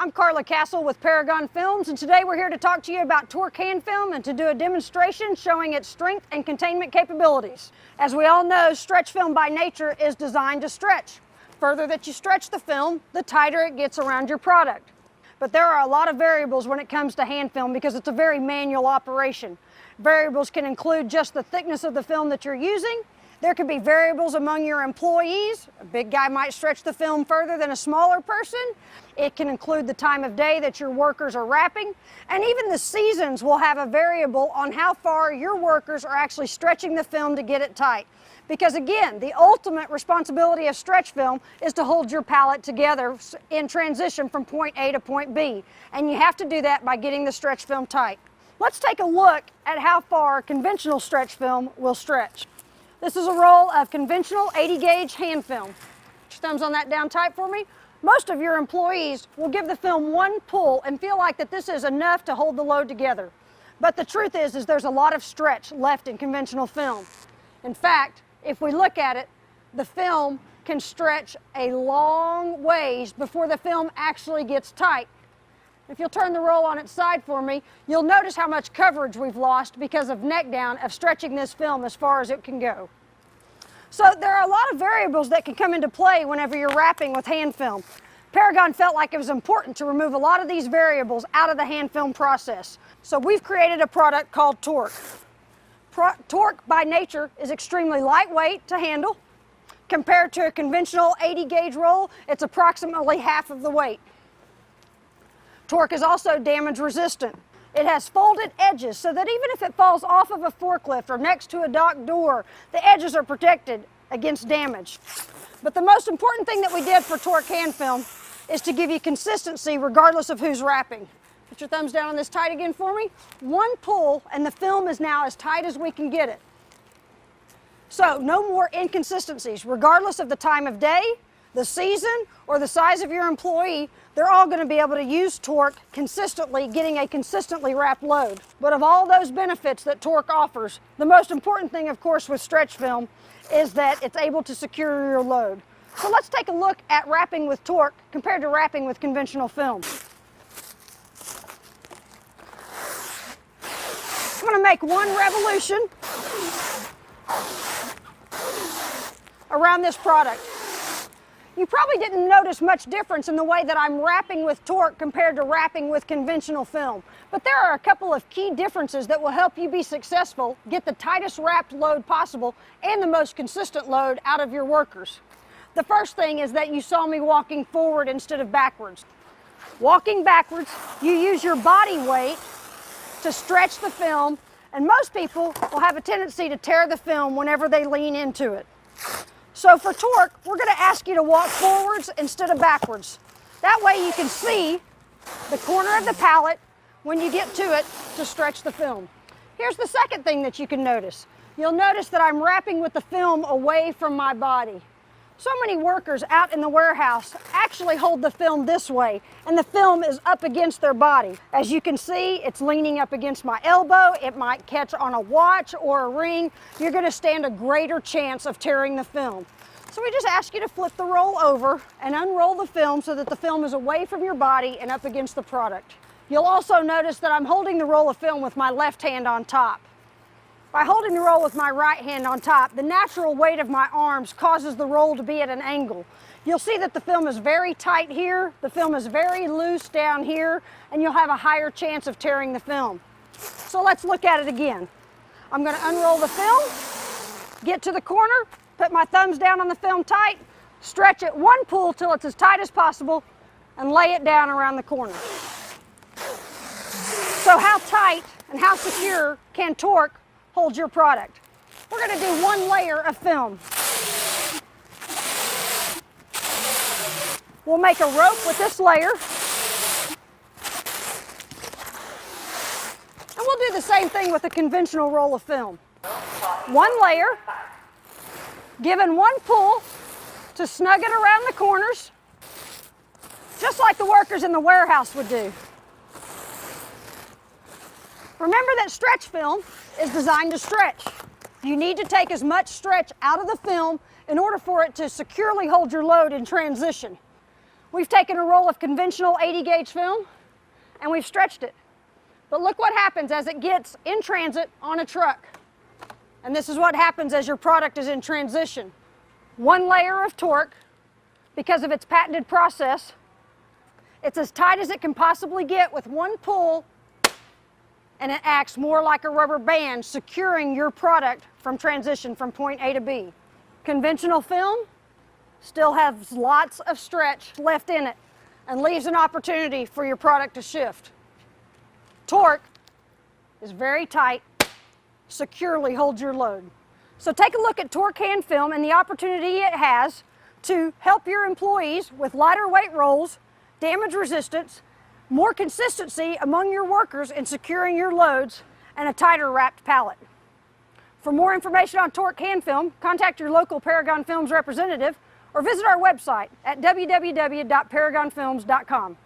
I'm Carla Castle with Paragon Films, and today we're here to talk to you about Torque hand film and to do a demonstration showing its strength and containment capabilities. As we all know, stretch film by nature is designed to stretch. Further that you stretch the film, the tighter it gets around your product. But there are a lot of variables when it comes to hand film because it's a very manual operation. Variables can include just the thickness of the film that you're using. There could be variables among your employees. A big guy might stretch the film further than a smaller person. It can include the time of day that your workers are wrapping. And even the seasons will have a variable on how far your workers are actually stretching the film to get it tight. Because again, the ultimate responsibility of stretch film is to hold your pallet together in transition from point A to point B. And you have to do that by getting the stretch film tight. Let's take a look at how far conventional stretch film will stretch. This is a roll of conventional 80 gauge hand film. Put your thumbs on that down tight for me. Most of your employees will give the film one pull and feel like that this is enough to hold the load together. But the truth is there's a lot of stretch left in conventional film. In fact, if we look at it, the film can stretch a long ways before the film actually gets tight. If you'll turn the roll on its side for me, you'll notice how much coverage we've lost because of neck down of stretching this film as far as it can go. So there are a lot of variables that can come into play whenever you're wrapping with hand film. Paragon felt like it was important to remove a lot of these variables out of the hand film process. So we've created a product called Torque. Torque by nature is extremely lightweight to handle. Compared to a conventional 80 gauge roll, it's approximately half of the weight. Torque is also damage resistant. It has folded edges so that even if it falls off of a forklift or next to a dock door, the edges are protected against damage. But the most important thing that we did for Torque hand film is to give you consistency regardless of who's wrapping. Put your thumbs down on this tight again for me. One pull and the film is now as tight as we can get it. So no more inconsistencies. Regardless of the time of day, the season, or the size of your employee, they're all going to be able to use Torque consistently, getting a consistently wrapped load. But of all those benefits that Torque offers, the most important thing, of course, with stretch film is that it's able to secure your load. So let's take a look at wrapping with Torque compared to wrapping with conventional film. I'm going to make one revolution around this product. You probably didn't notice much difference in the way that I'm wrapping with Torque compared to wrapping with conventional film. But there are a couple of key differences that will help you be successful, get the tightest wrapped load possible, and the most consistent load out of your workers. The first thing is that you saw me walking forward instead of backwards. Walking backwards, you use your body weight to stretch the film, and most people will have a tendency to tear the film whenever they lean into it. So for Torque, we're going to ask you to walk forwards instead of backwards. That way you can see the corner of the pallet when you get to it to stretch the film. Here's the second thing that you can notice. You'll notice that I'm wrapping with the film away from my body. So many workers out in the warehouse actually hold the film this way, and the film is up against their body. As you can see, it's leaning up against my elbow. It might catch on a watch or a ring. You're going to stand a greater chance of tearing the film. So we just ask you to flip the roll over and unroll the film so that the film is away from your body and up against the product. You'll also notice that I'm holding the roll of film with my left hand on top. By holding the roll with my right hand on top, the natural weight of my arms causes the roll to be at an angle. You'll see that the film is very tight here, the film is very loose down here, and you'll have a higher chance of tearing the film. So let's look at it again. I'm going to unroll the film, get to the corner, put my thumbs down on the film tight, stretch it one pull till it's as tight as possible, and lay it down around the corner. So how tight and how secure can Torque hold your product? We're going to do one layer of film. We'll make a rope with this layer. And we'll do the same thing with a conventional roll of film. One layer, given one pull to snug it around the corners, just like the workers in the warehouse would do. Remember that stretch film is designed to stretch. You need to take as much stretch out of the film in order for it to securely hold your load in transition. We've taken a roll of conventional 80 gauge film and we've stretched it. But look what happens as it gets in transit on a truck. And this is what happens as your product is in transition. One layer of torque, because of its patented process, it's as tight as it can possibly get with one pull, and it acts more like a rubber band, securing your product from transition from point A to B. Conventional film still has lots of stretch left in it and leaves an opportunity for your product to shift. Torque is very tight, securely holds your load. So take a look at Torcan film and the opportunity it has to help your employees with lighter weight rolls, damage resistance, more consistency among your workers in securing your loads, and a tighter wrapped pallet. For more information on Torcan film, contact your local Paragon Films representative or visit our website at www.paragonfilms.com.